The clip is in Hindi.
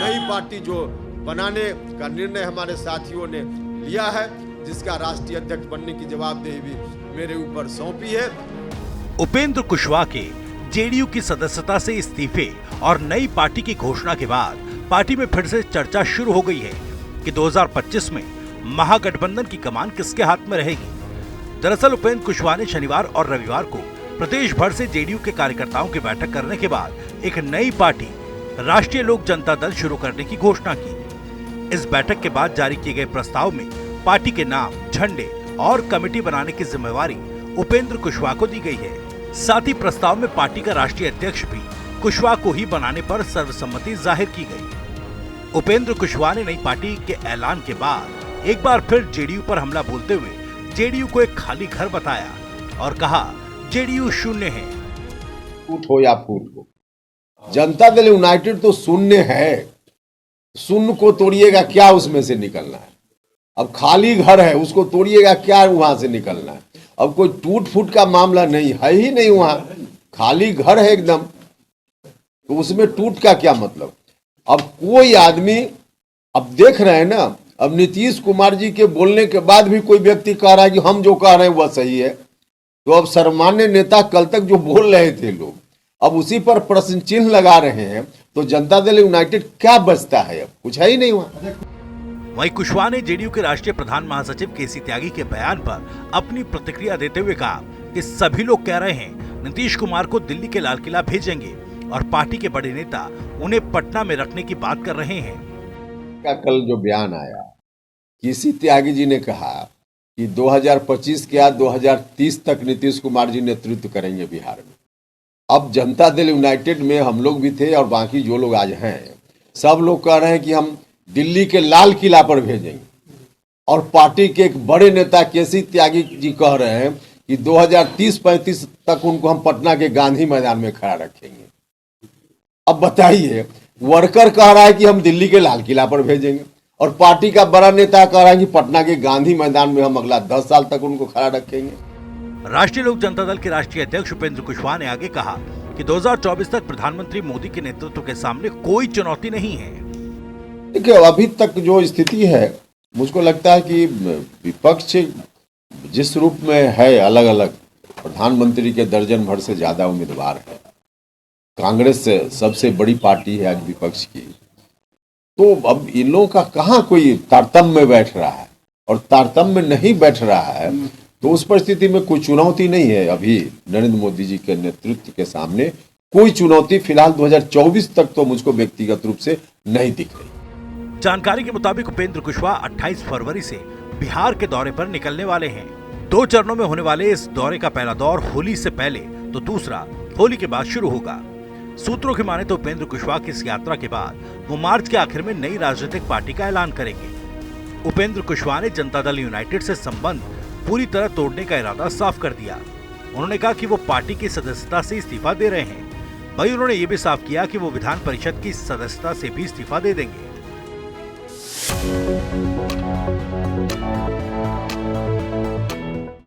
नई पार्टी जो बनाने का निर्णय हमारे साथियों ने लिया है, जिसका राष्ट्रीय अध्यक्ष बनने की जवाबदेही भी मेरे ऊपर सौंपी है। उपेंद्र कुशवाहा के जेडीयू की सदस्यता से इस्तीफे और नई पार्टी की घोषणा के बाद पार्टी में फिर से चर्चा शुरू हो गई है कि 2025 में महागठबंधन की कमान किसके हाथ में रहेगी। दरअसल उपेंद्र कुशवाहा ने शनिवार और रविवार को प्रदेश भर से जेडीयू के कार्यकर्ताओं की बैठक करने के बाद एक नई पार्टी राष्ट्रीय लोक जनता दल शुरू करने की घोषणा की। इस बैठक के बाद जारी किए गए प्रस्ताव में पार्टी के नाम, झंडे और कमेटी बनाने की जिम्मेवारी उपेंद्र कुशवाहा को दी गई है। साथ ही प्रस्ताव में पार्टी का राष्ट्रीय अध्यक्ष भी कुशवाहा को ही बनाने पर सर्वसम्मति जाहिर की गई। उपेंद्र कुशवाहा ने नई पार्टी के ऐलान के बाद एक बार फिर जेडीयू पर हमला बोलते हुए जेडीयू को एक खाली घर बताया और कहा जेडीयू शून्य है। फूट हो या फूट हो, जनता दल यूनाइटेड तो शून्य है। शून्य को तोड़िएगा क्या उसमें से निकलना है। अब खाली घर है, उसको तोड़िएगा क्या वहां से निकलना है। अब कोई टूट फूट का मामला नहीं है ही नहीं, वहां खाली घर है एकदम, तो उसमें टूट का क्या मतलब। अब कोई आदमी, अब देख रहे हैं ना, अब नीतीश कुमार जी के बोलने के बाद भी कोई व्यक्ति कह रहा है कि हम जो कह रहे हैं वह सही है। तो अब सर्वमान्य नेता कल तक जो बोल रहे थे लोग, अब उसी पर प्रश्न चिन्ह लगा रहे हैं, तो जनता दल यूनाइटेड क्या बचता है, अब कुछ है ही नहीं वहां। वहीं कुशवाहा ने जेडीयू के राष्ट्रीय प्रधान महासचिव केसी त्यागी के बयान पर अपनी प्रतिक्रिया देते हुए कहा कि सभी लोग कह रहे हैं नीतीश कुमार को दिल्ली के लाल किला भेजेंगे और पार्टी के बड़े नेता उन्हें पटना में रखने की बात कर रहे हैं। कल जो बयान आया, केसी त्यागी जी ने कहा कि 2025 के बाद 2030 तक नीतीश कुमार जी नेतृत्व करेंगे बिहार में। अब जनता दल यूनाइटेड में हम लोग भी थे और बाकी जो लोग आज हैं, सब लोग कह रहे हैं कि हम दिल्ली के लाल किला पर भेजेंगे, और पार्टी के एक बड़े नेता केसी त्यागी जी कह रहे हैं कि 2030-35 तक उनको हम पटना के गांधी मैदान में खड़ा रखेंगे। अब बताइए, वर्कर कह रहा है कि हम दिल्ली के लाल किला पर भेजेंगे और पार्टी का बड़ा नेता कह रहा है कि पटना के गांधी मैदान में हम अगला 10 साल तक उनको खड़ा रखेंगे। राष्ट्रीय लोक जनता दल के राष्ट्रीय अध्यक्ष उपेंद्र कुशवाहा ने आगे कहा कि 2024 तक प्रधानमंत्री मोदी के नेतृत्व के सामने कोई चुनौती नहीं है। देखिए, अभी तक जो स्थिति है, मुझको लगता है कि विपक्ष जिस रूप में है, अलग अलग प्रधानमंत्री के दर्जन भर से ज्यादा उम्मीदवार है। कांग्रेस सबसे बड़ी पार्टी है आज विपक्ष की, तो अब इन लोगों का कहाँ कोई तारतम्य में बैठ रहा है, और तारतम्य में नहीं बैठ रहा है तो उस परिस्थिति में कोई चुनौती नहीं है। अभी नरेंद्र मोदी जी के नेतृत्व के सामने कोई चुनौती फिलहाल 2024 तक तो मुझको व्यक्तिगत रूप से नहीं दिख रही। जानकारी के मुताबिक उपेंद्र कुशवाहा 28 फरवरी से बिहार के दौरे पर निकलने वाले हैं। 2 चरणों में होने वाले इस दौरे का पहला दौर होली से पहले तो दूसरा होली के बाद शुरू होगा। सूत्रों की माने तो उपेंद्र कुशवाहा की इस यात्रा के बाद वो मार्च के आखिर में नई राजनीतिक पार्टी का ऐलान करेंगे। उपेंद्र कुशवाहा ने जनता दल यूनाइटेड से संबंध पूरी तरह तोड़ने का इरादा साफ कर दिया। उन्होंने कहा कि वो पार्टी की सदस्यता से इस्तीफा दे रहे हैं। वहीं उन्होंने ये भी साफ किया कि वो विधान परिषद की सदस्यता से भी इस्तीफा दे देंगे।